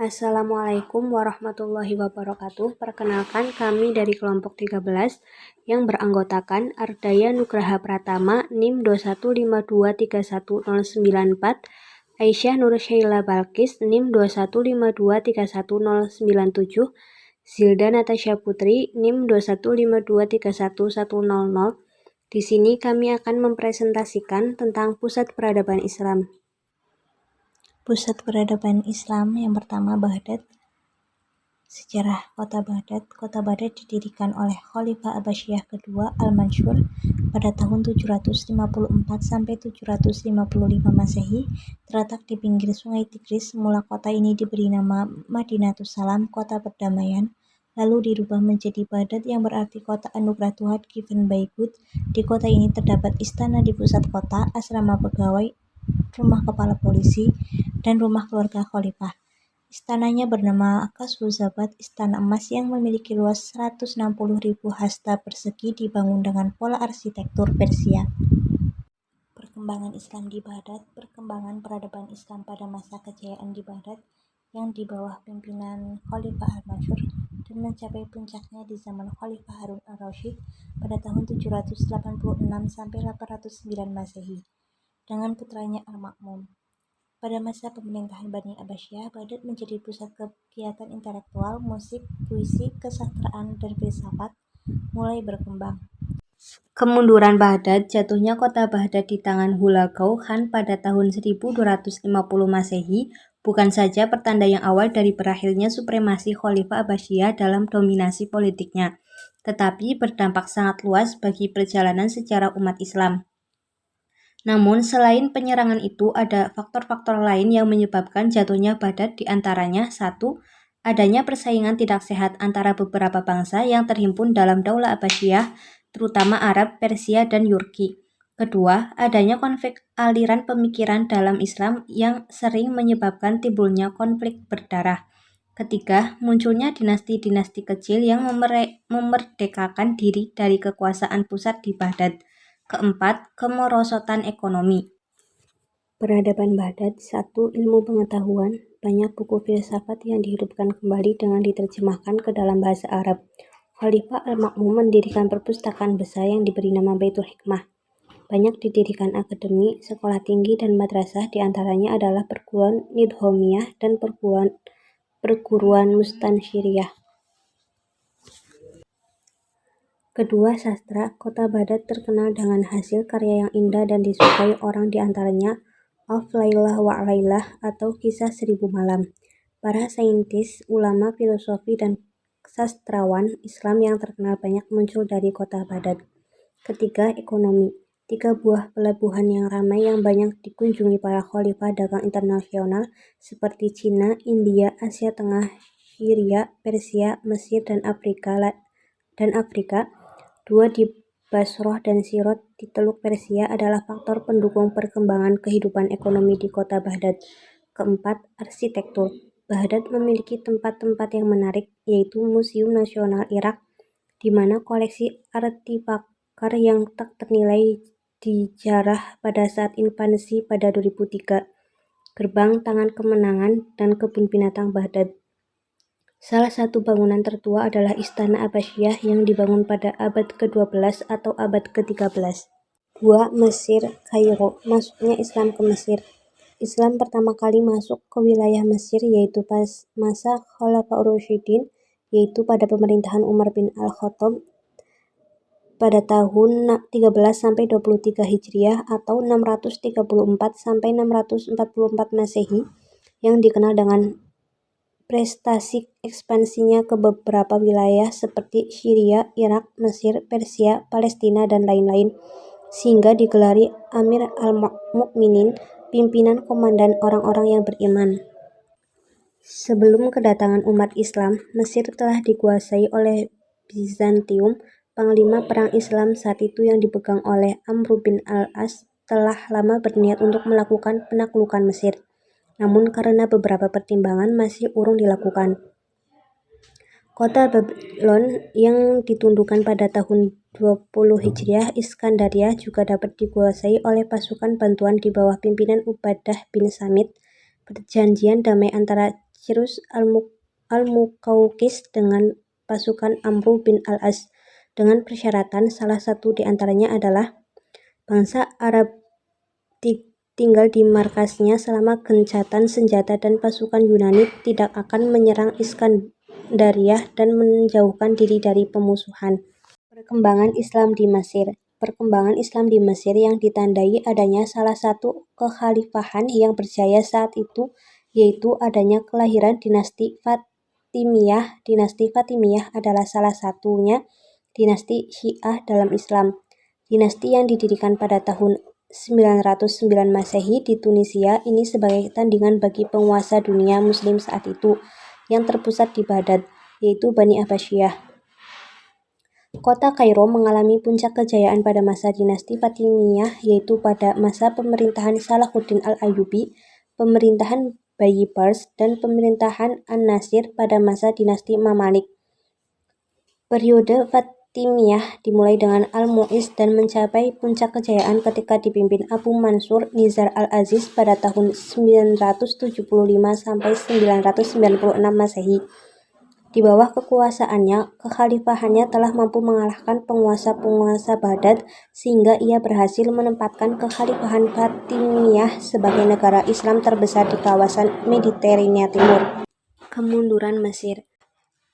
Assalamualaikum warahmatullahi wabarakatuh. Perkenalkan, kami dari kelompok 13 yang beranggotakan Ardaya Nugraha Pratama, NIM 215231094, Aisyah Nur Syaila Balkis, NIM 215231097, Zilda Natasha Putri, NIM 215231100. Di sini kami akan mempresentasikan tentang Pusat Peradaban Islam. Pusat Peradaban Islam yang pertama, Baghdad. Sejarah Kota Baghdad. Kota Baghdad didirikan oleh Khalifah Abbasiyah kedua Al-Mansur pada tahun 754 sampai 755 Masehi. Terletak di pinggir Sungai Tigris. Mula kota ini diberi nama Madinatus Salam, kota perdamaian, lalu dirubah menjadi Baghdad yang berarti kota anugerah Tuhan, given by God. Di kota ini terdapat istana di pusat kota, asrama pegawai, rumah kepala polisi, dan rumah keluarga khalifah. Istananya bernama Kaswuzabad, istana emas yang memiliki luas 160.000 hasta persegi, dibangun dengan pola arsitektur Persia. Perkembangan Islam di Baghdad. Perkembangan peradaban Islam pada masa kejayaan di Baghdad yang di bawah pimpinan Khalifah Al-Mansur dan mencapai puncaknya di zaman Khalifah Harun al-Rasyid pada tahun 786 sampai 809 Masehi dengan putranya Al-Ma'mun. Pada masa pemerintahan Bani Abbasiyah, Baghdad menjadi pusat kegiatan intelektual, musik, puisi, kesastraan, dan filsafat mulai berkembang. Kemunduran Baghdad. Jatuhnya kota Baghdad di tangan Hulagu Khan pada tahun 1250 Masehi bukan saja pertanda yang awal dari berakhirnya supremasi Khalifah Abbasiyah dalam dominasi politiknya, tetapi berdampak sangat luas bagi perjalanan sejarah umat Islam. Namun, selain penyerangan itu, ada faktor-faktor lain yang menyebabkan jatuhnya Baghdad, di antaranya 1. Adanya persaingan tidak sehat antara beberapa bangsa yang terhimpun dalam Daulah Abbasiyah, terutama Arab, Persia, dan Yurki. Kedua, adanya konflik aliran pemikiran dalam Islam yang sering menyebabkan timbulnya konflik berdarah. Ketiga, munculnya dinasti-dinasti kecil yang memerdekakan diri dari kekuasaan pusat di Baghdad. Keempat, kemerosotan ekonomi. Peradaban Baghdad. 1. Ilmu pengetahuan. Banyak buku filsafat yang dihidupkan kembali dengan diterjemahkan ke dalam bahasa Arab. Khalifah Al-Ma'mun mendirikan perpustakaan besar yang diberi nama Baitul Hikmah. Banyak didirikan akademi, sekolah tinggi, dan madrasah, diantaranya adalah perguruan Nidhomiyah dan perguruan Mustansyiriyah. Kedua, sastra. Kota Baghdad terkenal dengan hasil karya yang indah dan disukai orang, diantaranya Alf Lailah wa Lailah atau Kisah Seribu Malam. Para saintis, ulama, filosofi, dan sastrawan Islam yang terkenal banyak muncul dari kota Baghdad. Ketiga, ekonomi. 3 buah pelabuhan yang ramai yang banyak dikunjungi para khalifah dagang internasional seperti Cina, India, Asia Tengah, Syria, Persia, Mesir, dan Afrika. 2 di Basroh dan Sirot di Teluk Persia adalah faktor pendukung perkembangan kehidupan ekonomi di kota Baghdad. Keempat, arsitektur. Baghdad memiliki tempat-tempat yang menarik, yaitu Museum Nasional Irak, di mana koleksi artefakar yang tak ternilai dijarah pada saat invasi pada 2003, Gerbang Tangan Kemenangan, dan Kebun Binatang Baghdad. Salah satu bangunan tertua adalah Istana Abbasiyah yang dibangun pada abad ke-12 atau abad ke-13. 2. Mesir, Kairo. Masuknya Islam ke Mesir. Islam pertama kali masuk ke wilayah Mesir yaitu pas masa Khalifah Rasyidin, yaitu pada pemerintahan Umar bin Al-Khattab pada tahun 13-23 Hijriah atau 634-644 Masehi, yang dikenal dengan prestasi ekspansinya ke beberapa wilayah seperti Syria, Irak, Mesir, Persia, Palestina, dan lain-lain, sehingga digelari Amir al-Mu'minin, pimpinan komandan orang-orang yang beriman. Sebelum kedatangan umat Islam, Mesir telah dikuasai oleh Bizantium. Panglima perang Islam saat itu yang dipegang oleh Amr bin al-As telah lama berniat untuk melakukan penaklukan Mesir. Namun karena beberapa pertimbangan masih urung dilakukan. Kota Babylon yang ditundukkan pada tahun 20 Hijriah, Iskandaria, juga dapat dikuasai oleh pasukan bantuan di bawah pimpinan Ubadah bin Samit. Perjanjian damai antara Cyrus al-Muqawqis dengan pasukan Amru bin al-As, dengan persyaratan salah satu di antaranya adalah bangsa Arab tinggal di markasnya selama gencatan senjata dan pasukan Yunani tidak akan menyerang Iskandariah dan menjauhkan diri dari pemusuhan. Perkembangan Islam di Mesir. Perkembangan Islam di Mesir yang ditandai adanya salah satu kekhalifahan yang berjaya saat itu, yaitu adanya kelahiran dinasti Fatimiyah. Dinasti Fatimiyah adalah salah satunya dinasti Syiah dalam Islam. Dinasti yang didirikan pada tahun 909 Masehi di Tunisia ini sebagai tandingan bagi penguasa dunia Muslim saat itu, yang terpusat di Baghdad, yaitu Bani Abbasiyah. Kota Kairo mengalami puncak kejayaan pada masa dinasti Fatimiyah, yaitu pada masa pemerintahan Salahuddin al-Ayyubi, pemerintahan Baybars, dan pemerintahan An-Nasir pada masa dinasti Mamalik. Periode Fatimiyah dimulai dengan Al-Mu'izz dan mencapai puncak kejayaan ketika dipimpin Abu Mansur Nizar al-Aziz pada tahun 975 sampai 996 Masehi. Di bawah kekuasaannya, kekhalifahannya telah mampu mengalahkan penguasa-penguasa Baghdad sehingga ia berhasil menempatkan kekhalifahan Fatimiyah sebagai negara Islam terbesar di kawasan Mediterania Timur. Kemunduran Mesir.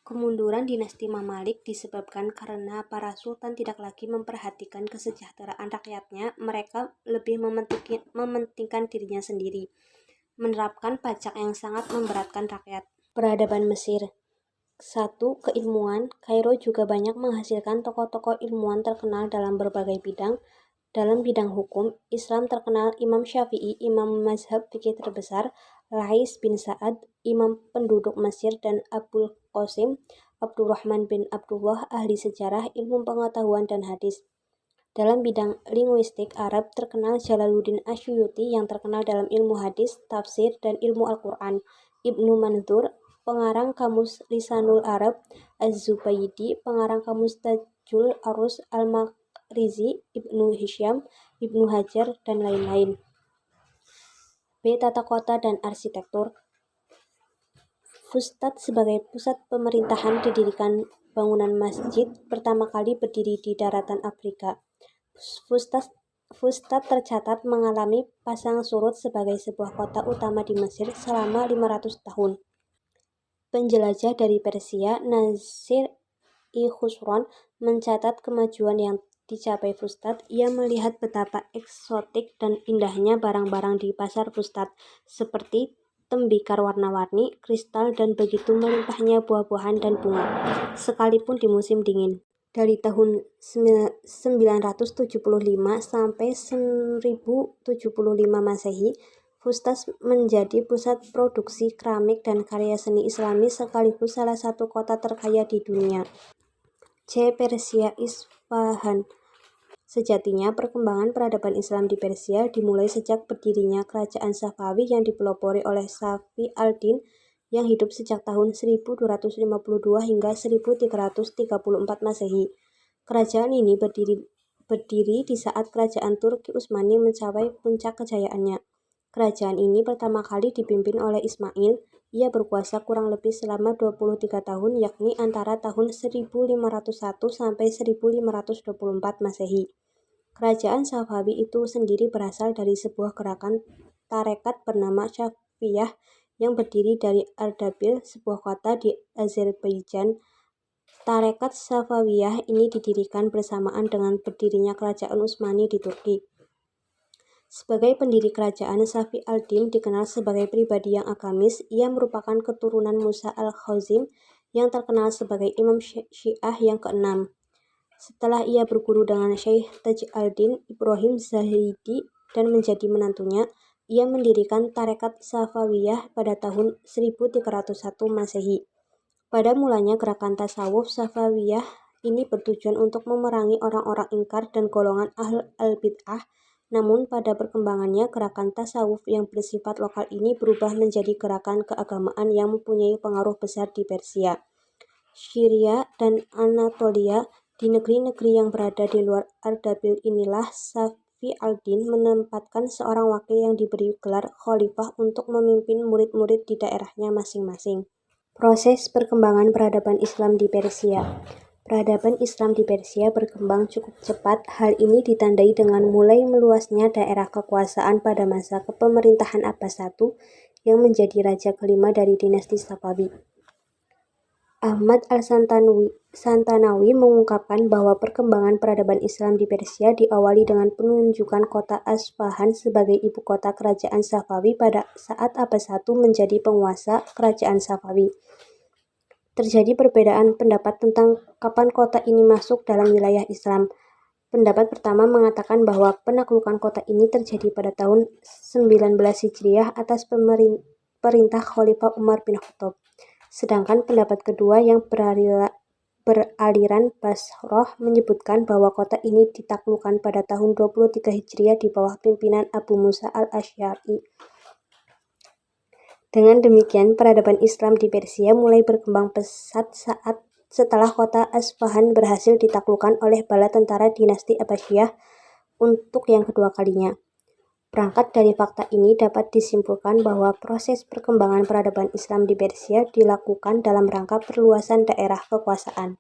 Kemunduran dinasti Mamalik disebabkan karena para sultan tidak lagi memperhatikan kesejahteraan rakyatnya, mereka lebih mementingkan dirinya sendiri, menerapkan pajak yang sangat memberatkan rakyat. Peradaban Mesir. 1. Keilmuan. Kairo juga banyak menghasilkan tokoh-tokoh ilmuwan terkenal dalam berbagai bidang. Dalam bidang hukum, Islam terkenal Imam Syafi'i, imam mazhab fikih terbesar, Lais bin Sa'ad, imam penduduk Mesir, dan Abul Qasim Abdurrahman bin Abdullah, ahli sejarah, ilmu pengetahuan, dan hadis. Dalam bidang linguistik Arab, terkenal Jalaluddin Asyuyuti yang terkenal dalam ilmu hadis, tafsir, dan ilmu Al-Quran, Ibnu Mandzur, pengarang kamus Lisanul Arab, Az-Zubaydi, pengarang kamus Tajul Arus, Al-Makrizi, Ibnu Hisyam, Ibnu Hajar, dan lain-lain. B. Tata kota dan arsitektur. Fustat sebagai pusat pemerintahan didirikan bangunan masjid pertama kali berdiri di daratan Afrika. Fustat tercatat mengalami pasang surut sebagai sebuah kota utama di Mesir selama 500 tahun. Penjelajah dari Persia, Nasir-i Khusron, mencatat kemajuan yang dicapai Fustat. Ia melihat betapa eksotik dan indahnya barang-barang di pasar Fustat, seperti tembikar warna-warni, kristal, dan begitu melimpahnya buah-buahan dan bunga, sekalipun di musim dingin. Dari tahun 975 sampai 1075 Masehi, Fustat menjadi pusat produksi keramik dan karya seni Islami sekaligus salah satu kota terkaya di dunia. C. Persia Isfahan. Sejatinya, perkembangan peradaban Islam di Persia dimulai sejak berdirinya kerajaan Safawi yang dipelopori oleh Safi al-Din yang hidup sejak tahun 1252 hingga 1334 Masehi. Kerajaan ini berdiri di saat kerajaan Turki Utsmani mencapai puncak kejayaannya. Kerajaan ini pertama kali dipimpin oleh Ismail. Ia berkuasa kurang lebih selama 23 tahun, yakni antara tahun 1501 sampai 1524 Masehi. Kerajaan Safawi itu sendiri berasal dari sebuah gerakan tarekat bernama Syafiyah yang berdiri dari Ardabil, sebuah kota di Azerbaijan. Tarekat Safawiyah ini didirikan bersamaan dengan berdirinya kerajaan Utsmani di Turki. Sebagai pendiri kerajaan, Safi al-Din dikenal sebagai pribadi yang agamis. Ia merupakan keturunan Musa al-Khazim yang terkenal sebagai imam Syiah yang keenam. Setelah ia berguru dengan Syekh Taj al-Din Ibrahim Zahidi dan menjadi menantunya, ia mendirikan tarekat Safawiyah pada tahun 1301 Masehi. Pada mulanya gerakan tasawuf Safawiyah ini bertujuan untuk memerangi orang-orang ingkar dan golongan al-bid'ah. Namun pada perkembangannya, gerakan tasawuf yang bersifat lokal ini berubah menjadi gerakan keagamaan yang mempunyai pengaruh besar di Persia, Syria, dan Anatolia. Di negeri-negeri yang berada di luar Ardabil inilah Lutfi al-Din menempatkan seorang wakil yang diberi gelar khalifah untuk memimpin murid-murid di daerahnya masing-masing. Proses perkembangan peradaban Islam di Persia. Peradaban Islam di Persia berkembang cukup cepat. Hal ini ditandai dengan mulai meluasnya daerah kekuasaan pada masa kepemerintahan Abbas I yang menjadi raja kelima dari dinasti Safawi. Ahmad al-Santanawi mengungkapkan bahwa perkembangan peradaban Islam di Persia diawali dengan penunjukan kota Asfahan sebagai ibu kota kerajaan Safawi pada saat Abbas I menjadi penguasa kerajaan Safawi. Terjadi perbedaan pendapat tentang kapan kota ini masuk dalam wilayah Islam. Pendapat pertama mengatakan bahwa penaklukan kota ini terjadi pada tahun 19 Hijriah atas perintah Khalifah Umar bin Khattab. Sedangkan pendapat kedua yang beraliran Basroh menyebutkan bahwa kota ini ditaklukkan pada tahun 23 Hijriah di bawah pimpinan Abu Musa al-Asy'ari. Dengan demikian, peradaban Islam di Persia mulai berkembang pesat setelah kota Asfahan berhasil ditaklukkan oleh bala tentara dinasti Abbasiyah untuk yang kedua kalinya. Berangkat dari fakta ini dapat disimpulkan bahwa proses perkembangan peradaban Islam di Persia dilakukan dalam rangka perluasan daerah kekuasaan.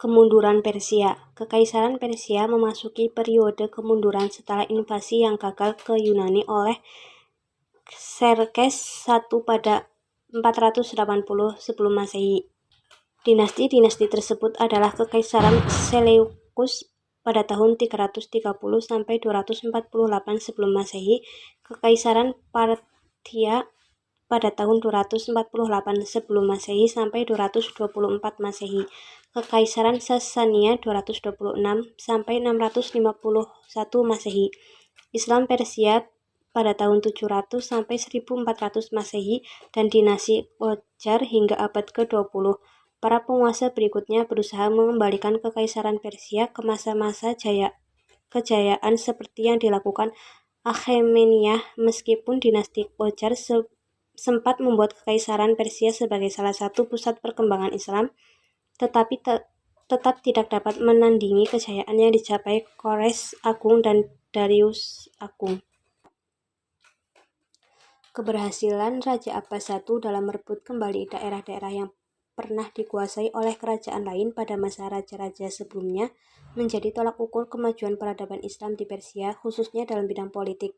Kemunduran Persia. Kekaisaran Persia memasuki periode kemunduran setelah invasi yang gagal ke Yunani oleh Xerxes I pada 480 sebelum Masehi. Dinasti-dinasti tersebut adalah Kekaisaran Seleukus pada tahun 330 sampai 248 sebelum Masehi, Kekaisaran Parthia pada tahun 248 sebelum Masehi sampai 224 Masehi, Kekaisaran Sasania 226 sampai 651 Masehi, Islam Persia pada tahun 700 sampai 1400 Masehi, dan dinasti Qajar hingga abad ke-20. Para penguasa berikutnya berusaha mengembalikan Kekaisaran Persia ke masa-masa kejayaan seperti yang dilakukan Achaemenid, meskipun dinasti Qajar sempat membuat Kekaisaran Persia sebagai salah satu pusat perkembangan Islam, tetapi tetap tidak dapat menandingi kejayaan yang dicapai Kores Agung dan Darius Agung. Keberhasilan Raja Abbas I dalam merebut kembali daerah-daerah yang pernah dikuasai oleh kerajaan lain pada masa raja-raja sebelumnya menjadi tolak ukur kemajuan peradaban Islam di Persia, khususnya dalam bidang politik.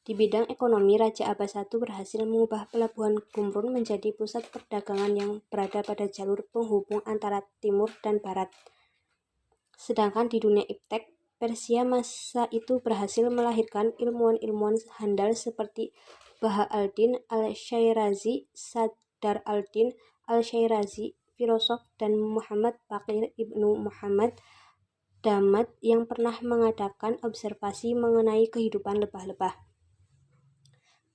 Di bidang ekonomi, Raja Abbas I berhasil mengubah pelabuhan Qumrun menjadi pusat perdagangan yang berada pada jalur penghubung antara timur dan barat. Sedangkan di dunia iptek, Persia masa itu berhasil melahirkan ilmuwan-ilmuwan handal seperti Baha al-Din al-Syairazi, Sadar al-Din al-Syairazi, filosof, dan Muhammad Baqir ibnu Muhammad Damat yang pernah mengadakan observasi mengenai kehidupan lebah-lebah.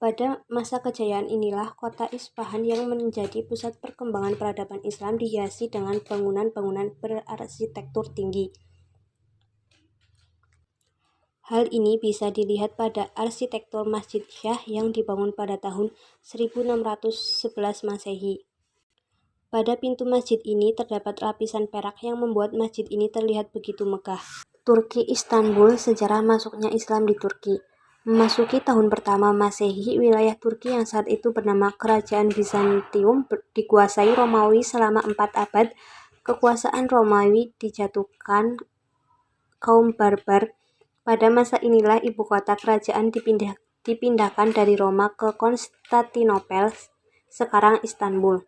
Pada masa kejayaan inilah kota Isfahan yang menjadi pusat perkembangan peradaban Islam dihiasi dengan bangunan-bangunan berarsitektur tinggi. Hal ini bisa dilihat pada arsitektur Masjid Shah yang dibangun pada tahun 1611 Masehi. Pada pintu masjid ini terdapat lapisan perak yang membuat masjid ini terlihat begitu megah. Turki Istanbul. Sejarah masuknya Islam di Turki. Memasuki tahun pertama Masehi, wilayah Turki yang saat itu bernama Kerajaan Bizantium dikuasai Romawi selama 4 abad. Kekuasaan Romawi dijatuhkan kaum Barbar. Pada masa inilah ibu kota kerajaan dipindahkan dari Roma ke Konstantinopel, sekarang Istanbul.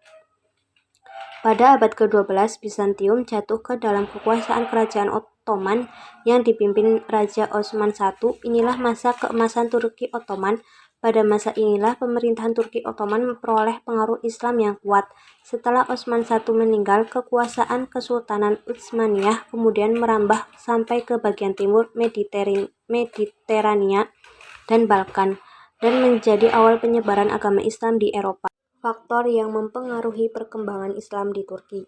Pada abad ke-12, Bizantium jatuh ke dalam kekuasaan kerajaan Ottoman yang dipimpin Raja Osman I. Inilah masa keemasan Turki Ottoman. Pada masa inilah pemerintahan Turki Ottoman memperoleh pengaruh Islam yang kuat. Setelah Osman I meninggal, kekuasaan Kesultanan Utsmaniyah kemudian merambah sampai ke bagian timur Mediterania dan Balkan, dan menjadi awal penyebaran agama Islam di Eropa. Faktor yang mempengaruhi perkembangan Islam di Turki.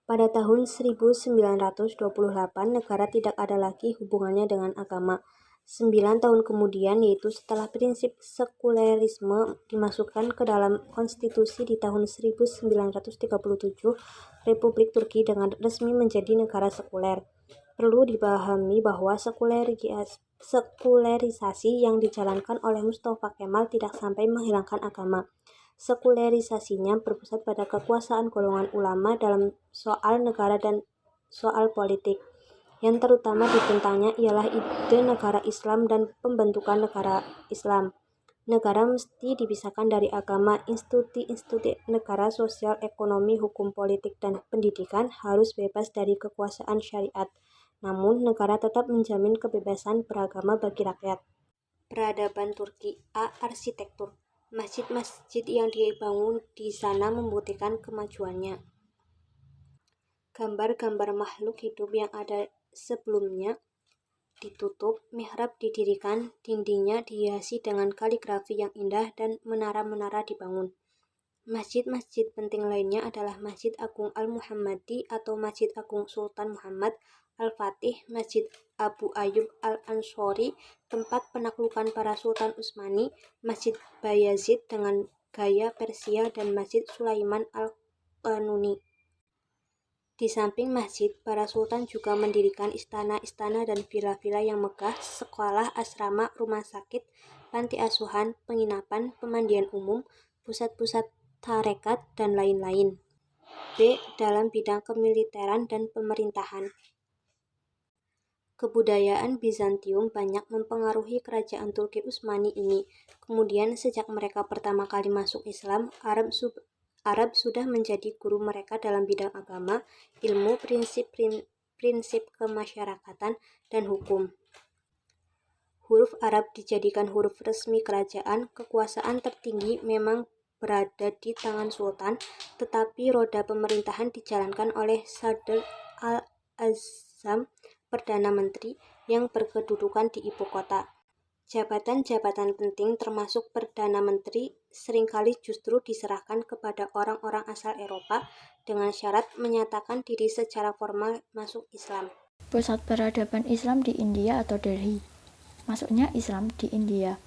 Pada tahun 1928, negara tidak ada lagi hubungannya dengan agama. 9 tahun kemudian, yaitu setelah prinsip sekulerisme dimasukkan ke dalam konstitusi di tahun 1937, Republik Turki dengan resmi menjadi negara sekuler. Perlu dipahami bahwa Sekulerisasi yang dijalankan oleh Mustafa Kemal tidak sampai menghilangkan agama. Sekulerisasinya berpusat pada kekuasaan golongan ulama dalam soal negara dan soal politik. Yang terutama ditentangnya ialah ide negara Islam dan pembentukan negara Islam. Negara mesti dipisahkan dari agama. Institusi negara, sosial, ekonomi, hukum, politik, dan pendidikan harus bebas dari kekuasaan syariat. Namun, negara tetap menjamin kebebasan beragama bagi rakyat. Peradaban Turki. Arsitektur. Masjid-masjid yang dibangun di sana membuktikan kemajuannya. Gambar-gambar makhluk hidup yang ada sebelumnya ditutup, mihrab didirikan, dindingnya dihiasi dengan kaligrafi yang indah, dan menara-menara dibangun. Masjid-masjid penting lainnya adalah Masjid Agung Al-Muhammadi atau Masjid Agung Sultan Muhammad Al-Fatih, Masjid Abu Ayyub Al-Ansori, tempat penaklukan para Sultan Utsmani, Masjid Bayazid dengan gaya Persia, dan Masjid Sulaiman Al-Qanuni. Di samping masjid, para sultan juga mendirikan istana-istana dan villa-villa yang megah, sekolah, asrama, rumah sakit, panti asuhan, penginapan, pemandian umum, pusat-pusat tarekat, dan lain-lain. B. Dalam bidang kemiliteran dan pemerintahan. Kebudayaan Bizantium banyak mempengaruhi kerajaan Turki Utsmani ini. Kemudian sejak mereka pertama kali masuk Islam, Arab sudah menjadi guru mereka dalam bidang agama, ilmu, prinsip kemasyarakatan, dan hukum. Huruf Arab dijadikan huruf resmi kerajaan. Kekuasaan tertinggi memang berada di tangan sultan, tetapi roda pemerintahan dijalankan oleh Sadr al-Azam, Perdana Menteri, yang berkedudukan di ibu kota. Jabatan-jabatan penting termasuk Perdana Menteri seringkali justru diserahkan kepada orang-orang asal Eropa dengan syarat menyatakan diri secara formal masuk Islam. Pusat peradaban Islam di India atau Delhi. Masuknya Islam di India.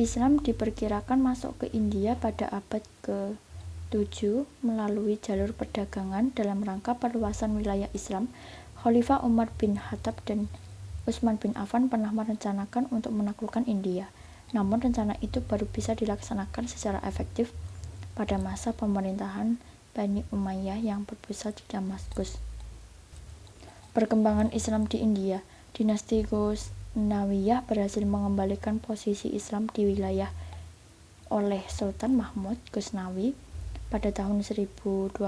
Islam diperkirakan masuk ke India pada abad ke-7 melalui jalur perdagangan dalam rangka perluasan wilayah Islam. Khalifah Umar bin Khattab dan Utsman bin Affan pernah merencanakan untuk menaklukkan India, namun rencana itu baru bisa dilaksanakan secara efektif pada masa pemerintahan Bani Umayyah yang berpusat di Damaskus. Perkembangan Islam di India. Dinasti Ghaznawiyah berhasil mengembalikan posisi Islam di wilayah oleh Sultan Mahmud Ghaznawi pada tahun 1020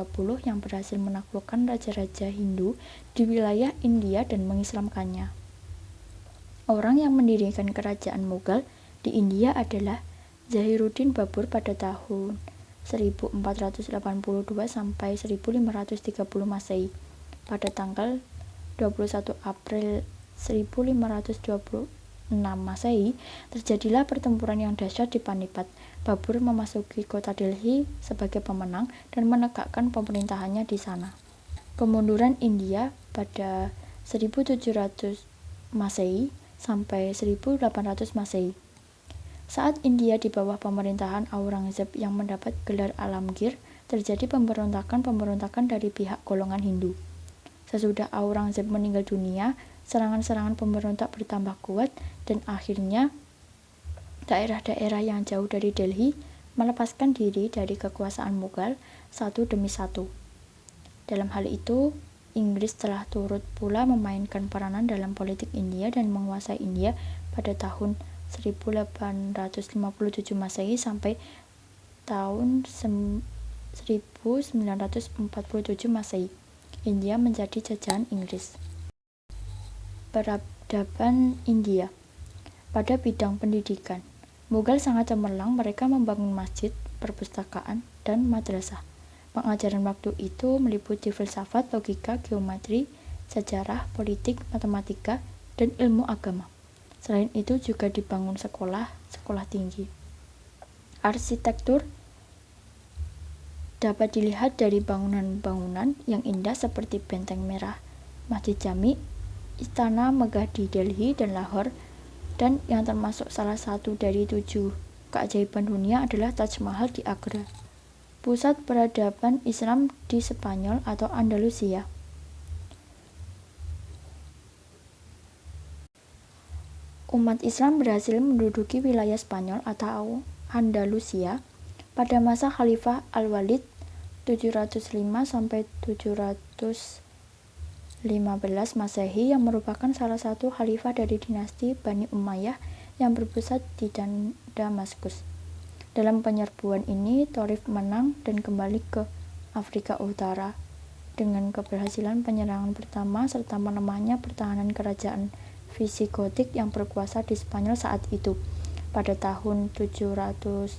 yang berhasil menaklukkan raja-raja Hindu di wilayah India dan mengislamkannya. Orang yang mendirikan kerajaan Mughal di India adalah Zahiruddin Babur pada tahun 1482 sampai 1530 Masehi. Pada tanggal 21 April 1526 Masehi, terjadilah pertempuran yang dahsyat di Panipat. Babur memasuki kota Delhi sebagai pemenang dan menegakkan pemerintahannya di sana. Kemunduran India pada 1700 Masehi sampai 1800 Masehi. Saat India di bawah pemerintahan Aurangzeb yang mendapat gelar Alamgir, terjadi pemberontakan dari pihak golongan Hindu. Sesudah Aurangzeb meninggal dunia, serangan-serangan pemberontak bertambah kuat dan akhirnya daerah-daerah yang jauh dari Delhi melepaskan diri dari kekuasaan Mughal satu demi satu. Dalam hal itu, Inggris telah turut pula memainkan peranan dalam politik India dan menguasai India pada tahun 1857 Masehi sampai tahun 1947 Masehi. India menjadi jajahan Inggris. Peradaban India. Pada bidang pendidikan, Mughal sangat cemerlang. Mereka membangun masjid, perpustakaan, dan madrasah. Pengajaran waktu itu meliputi filsafat, logika, geometri, sejarah, politik, matematika, dan ilmu agama. Selain itu juga dibangun sekolah tinggi. Arsitektur dapat dilihat dari bangunan-bangunan yang indah seperti Benteng Merah, Masjid Jami, Istana Megah di Delhi dan Lahore, dan yang termasuk salah satu dari 7 keajaiban dunia adalah Taj Mahal di Agra. Pusat peradaban Islam di Spanyol atau Andalusia. umat Islam berhasil menduduki wilayah Spanyol atau Andalusia pada masa Khalifah Al-Walid 705-715 Masehi yang merupakan salah satu khalifah dari dinasti Bani Umayyah yang berpusat di Damaskus. Dalam penyerbuan ini, Thaurif menang dan kembali ke Afrika Utara dengan keberhasilan penyerangan pertama serta melemahnya pertahanan kerajaan Visigotik yang berkuasa di Spanyol saat itu. Pada tahun 711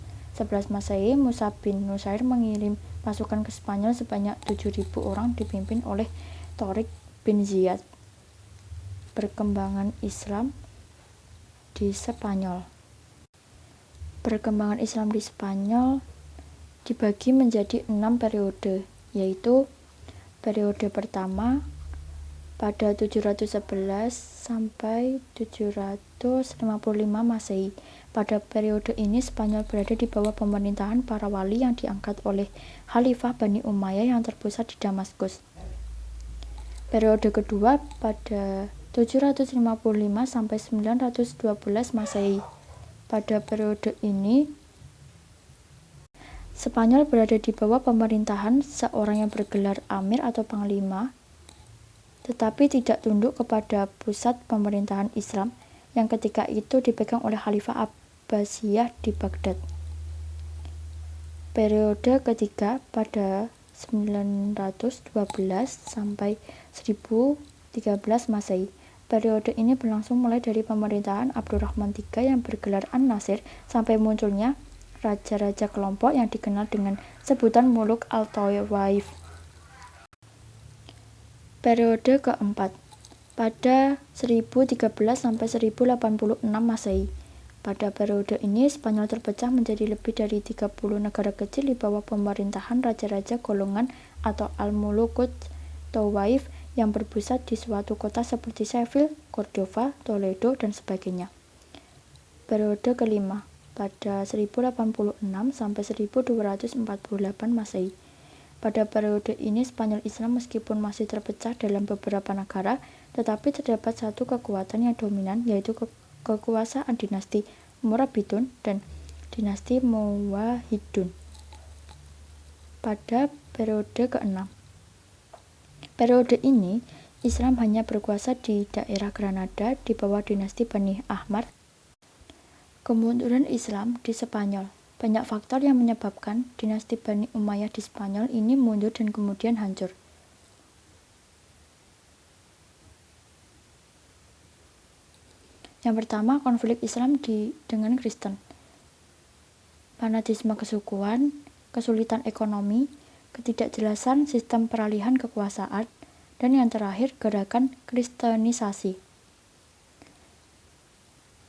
Masehi, Musa bin Nusair mengirim pasukan ke Spanyol sebanyak 7.000 orang dipimpin oleh Thauriq bin Ziyad. Perkembangan Islam di Spanyol. Perkembangan Islam di Spanyol dibagi menjadi 6 periode, yaitu periode pertama pada 711 sampai 755 Masehi. Pada periode ini Spanyol berada di bawah pemerintahan para wali yang diangkat oleh Khalifah Bani Umayyah yang terpusat di Damaskus. Periode kedua pada 755 sampai 912 Masehi. Pada periode ini Spanyol berada di bawah pemerintahan seorang yang bergelar amir atau panglima, tetapi tidak tunduk kepada pusat pemerintahan Islam yang ketika itu dipegang oleh Khalifah Abbasiyah di Baghdad. Periode ketiga pada 912 sampai 1013 Masehi. Periode ini berlangsung mulai dari pemerintahan Abdurrahman III yang bergelar An-Nasir sampai munculnya raja-raja kelompok yang dikenal dengan sebutan Muluk al-Tawaif. Periode keempat pada 1013 sampai 1086 Masehi. Pada periode ini Spanyol terpecah menjadi lebih dari 30 negara kecil di bawah pemerintahan raja-raja golongan atau Al-Mulukut Tawaif yang berpusat di suatu kota seperti Seville, Cordova, Toledo, dan sebagainya. Periode kelima pada 1086 sampai 1248 Masehi. Pada periode ini Spanyol Islam meskipun masih terpecah dalam beberapa negara, tetapi terdapat satu kekuatan yang dominan, yaitu kekuasaan dinasti Morabitun dan dinasti Muwahhidun. Pada periode ke-6. Periode ini Islam hanya berkuasa di daerah Granada di bawah dinasti Bani Ahmad. Kemunduran Islam di Spanyol. Banyak faktor yang menyebabkan dinasti Bani Umayyah di Spanyol ini mundur dan kemudian hancur. Yang pertama, konflik Islam dengan Kristen. Fanatisme kesukuan, kesulitan ekonomi, ketidakjelasan sistem peralihan kekuasaan, dan yang terakhir, gerakan kristenisasi.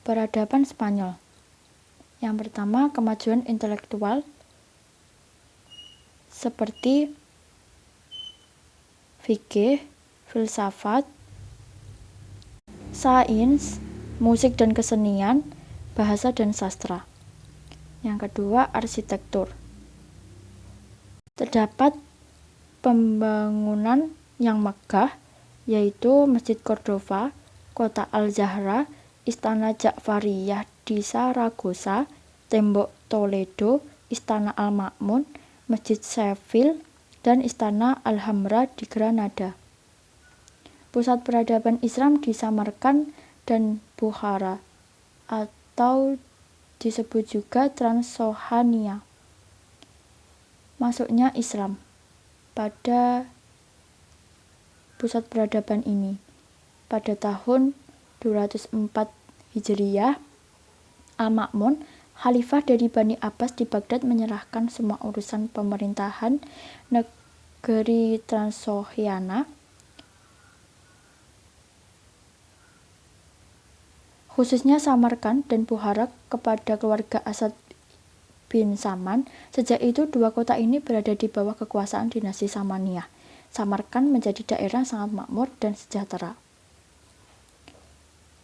Peradaban Spanyol. Yang pertama, kemajuan intelektual seperti fikih, filsafat, sains, musik dan kesenian, bahasa dan sastra. Yang kedua, arsitektur. Terdapat pembangunan yang megah, yaitu Masjid Cordova, Kota Al-Zahra, Istana Ja'fariyah di Saragossa, Tembok Toledo, Istana Al-Ma'mun, Masjid Seville, dan Istana Alhambra di Granada. Pusat peradaban Islam di Samarkand dan Bukhara, atau disebut juga Transohania. Masuknya Islam pada pusat peradaban ini. Pada tahun 204 Hijriyah, Al-Ma'mun, khalifah dari Bani Abbas di Baghdad menyerahkan semua urusan pemerintahan negeri Transoxiana, khususnya Samarkand dan Bukhara, kepada keluarga Asad bin Saman. Sejak itu dua kota ini berada di bawah kekuasaan dinasti Samaniyah. Samarkand menjadi daerah sangat makmur dan sejahtera.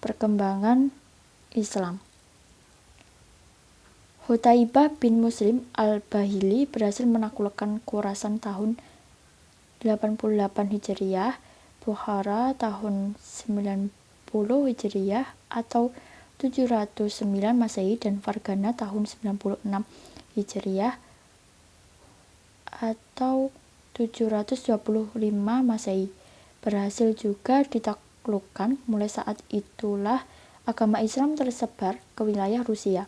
Perkembangan Islam. Hutaibah bin Muslim al-Bahili berhasil menaklukkan Khurasan tahun 88 Hijriyah, Bukhara tahun 90 Hijriyah atau 709 Masehi dan Fargana tahun 96 Hijriah atau 725 Masehi. Berhasil juga ditaklukkan. Mulai saat itulah agama Islam tersebar ke wilayah Rusia.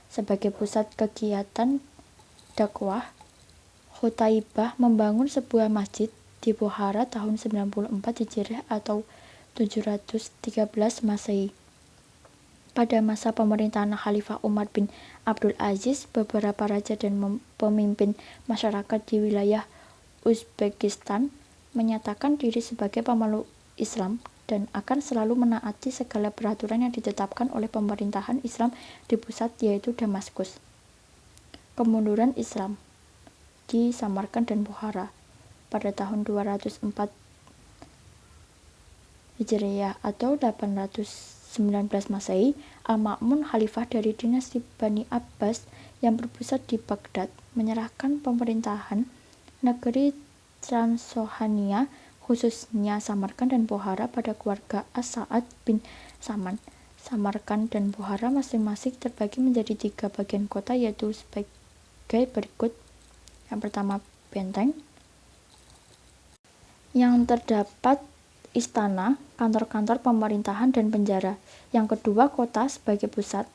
Sebagai pusat kegiatan dakwah, Qutaibah membangun sebuah masjid di Bukhara tahun 94 Hijriah atau 713 Masehi. Pada masa pemerintahan Khalifah Umar bin Abdul Aziz, beberapa raja dan pemimpin masyarakat di wilayah Uzbekistan menyatakan diri sebagai pemeluk Islam dan akan selalu menaati segala peraturan yang ditetapkan oleh pemerintahan Islam di pusat, yaitu Damaskus. Kemunduran Islam di Samarkand dan Bukhara pada tahun 204 Hijriah atau 819 Masehi, Al-Ma'mun, khalifah dari dinasti Bani Abbas yang berpusat di Baghdad, menyerahkan pemerintahan negeri Transylvania, khususnya Samarkand dan Bukhara, pada keluarga As-Sa'ad bin Saman. Samarkand dan Bukhara masing-masing terbagi menjadi 3 bagian kota, yaitu sebagai berikut. Yang pertama, benteng yang terdapat istana, kantor-kantor pemerintahan, dan penjara. Yang kedua, kota sebagai pusat.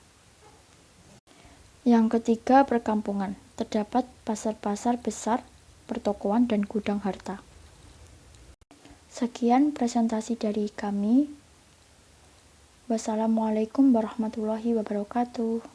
Yang ketiga, perkampungan. Terdapat pasar-pasar besar, pertokoan, dan gudang harta. Sekian presentasi dari kami. Wassalamualaikum warahmatullahi wabarakatuh.